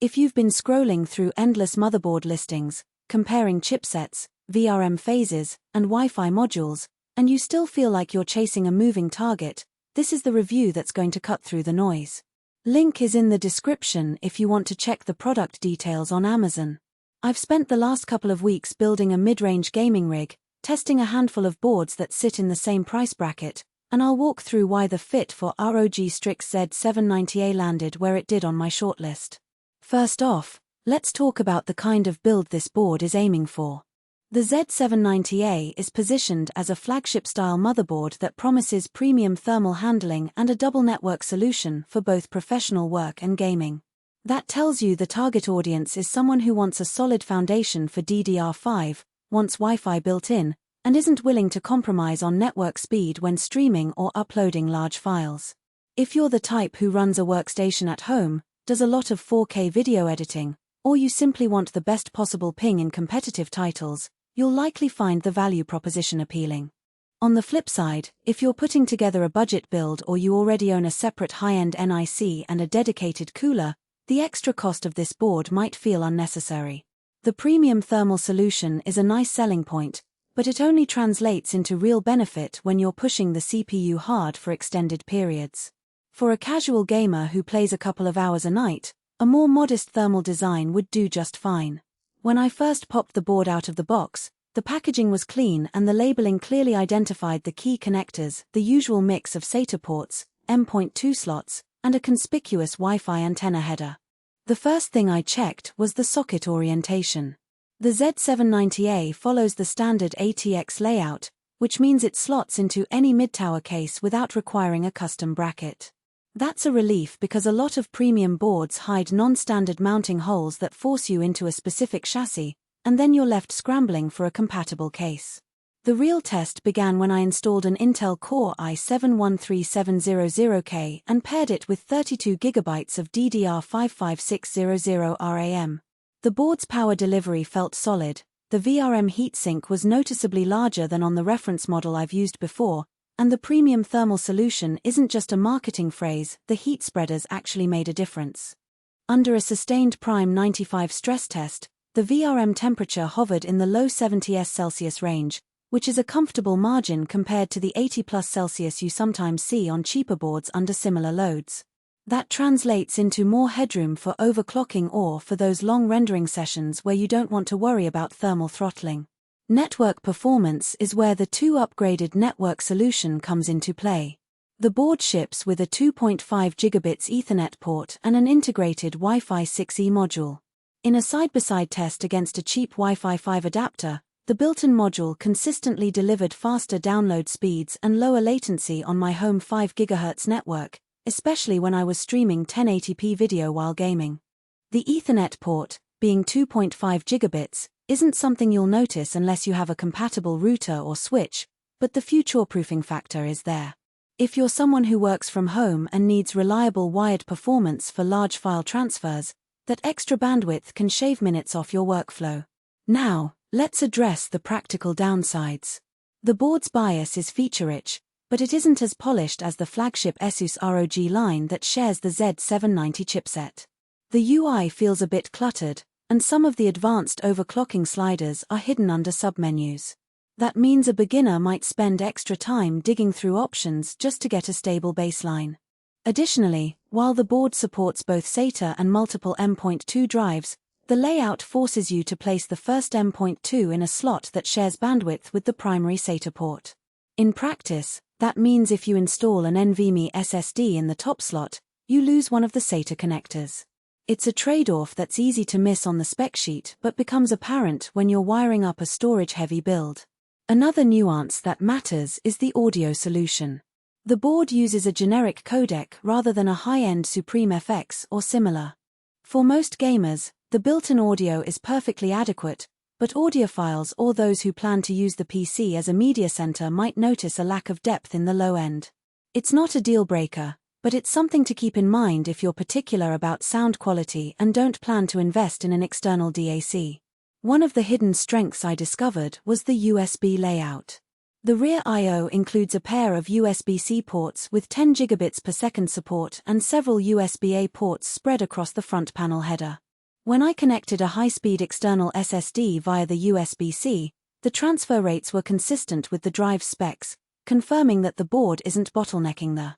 If you've been scrolling through endless motherboard listings, comparing chipsets, VRM phases, and Wi-Fi modules, and you still feel like you're chasing a moving target, this is the review that's going to cut through the noise. Link is in the description if you want to check the product details on Amazon. I've spent the last couple of weeks building a mid-range gaming rig, testing a handful of boards that sit in the same price bracket, and I'll walk through why the fit for ROG Strix Z790A landed where it did on my shortlist. First off, let's talk about the kind of build this board is aiming for. The Z790A is positioned as a flagship-style motherboard that promises premium thermal handling and a double network solution for both professional work and gaming. That tells you the target audience is someone who wants a solid foundation for DDR5, wants Wi-Fi built in, and isn't willing to compromise on network speed when streaming or uploading large files. If you're the type who runs a workstation at home, does a lot of 4K video editing, or you simply want the best possible ping in competitive titles, you'll likely find the value proposition appealing. On the flip side, if you're putting together a budget build or you already own a separate high-end NIC and a dedicated cooler, the extra cost of this board might feel unnecessary. The premium thermal solution is a nice selling point, but it only translates into real benefit when you're pushing the CPU hard for extended periods. For a casual gamer who plays a couple of hours a night, a more modest thermal design would do just fine. When I first popped the board out of the box, the packaging was clean and the labeling clearly identified the key connectors, the usual mix of SATA ports, M.2 slots, and a conspicuous Wi-Fi antenna header. The first thing I checked was the socket orientation. The Z790A follows the standard ATX layout, which means it slots into any mid-tower case without requiring a custom bracket. That's a relief because a lot of premium boards hide non-standard mounting holes that force you into a specific chassis, and then you're left scrambling for a compatible case. The real test began when I installed an Intel Core i7-13700K and paired it with 32GB of DDR55600 RAM. The board's power delivery felt solid, the VRM heatsink was noticeably larger than on the reference model I've used before, and the premium thermal solution isn't just a marketing phrase, the heat spreaders actually made a difference. Under a sustained Prime 95 stress test, the VRM temperature hovered in the low 70s Celsius range, which is a comfortable margin compared to the 80+ Celsius you sometimes see on cheaper boards under similar loads. That translates into more headroom for overclocking or for those long rendering sessions where you don't want to worry about thermal throttling. Network performance is where the 2 upgraded network solution comes into play. The board ships with a 2.5 gigabits Ethernet port and an integrated Wi-Fi 6E module. In a side-by-side test against a cheap Wi-Fi 5 adapter, the built-in module consistently delivered faster download speeds and lower latency on my home 5 GHz network, especially when I was streaming 1080p video while gaming. The Ethernet port, being 2.5 gigabits, isn't something you'll notice unless you have a compatible router or switch, but the future-proofing factor is there. If you're someone who works from home and needs reliable wired performance for large file transfers, that extra bandwidth can shave minutes off your workflow. Now, let's address the practical downsides. The board's bias is feature-rich, but it isn't as polished as the flagship ASUS ROG line that shares the Z790 chipset. The UI feels a bit cluttered, and some of the advanced overclocking sliders are hidden under submenus. That means a beginner might spend extra time digging through options just to get a stable baseline. Additionally, while the board supports both SATA and multiple M.2 drives, the layout forces you to place the first M.2 in a slot that shares bandwidth with the primary SATA port. In practice, that means if you install an NVMe SSD in the top slot, you lose one of the SATA connectors. It's a trade-off that's easy to miss on the spec sheet but becomes apparent when you're wiring up a storage-heavy build. Another nuance that matters is the audio solution. The board uses a generic codec rather than a high-end Supreme FX or similar. For most gamers, the built-in audio is perfectly adequate, but audiophiles or those who plan to use the PC as a media center might notice a lack of depth in the low end. It's not a deal-breaker, but it's something to keep in mind if you're particular about sound quality and don't plan to invest in an external DAC. One of the hidden strengths I discovered was the USB layout. The rear I/O includes a pair of USB-C ports with 10 gigabits per second support and several USB-A ports spread across the front panel header. When I connected a high-speed external SSD via the USB-C, the transfer rates were consistent with the drive specs, confirming that the board isn't bottlenecking the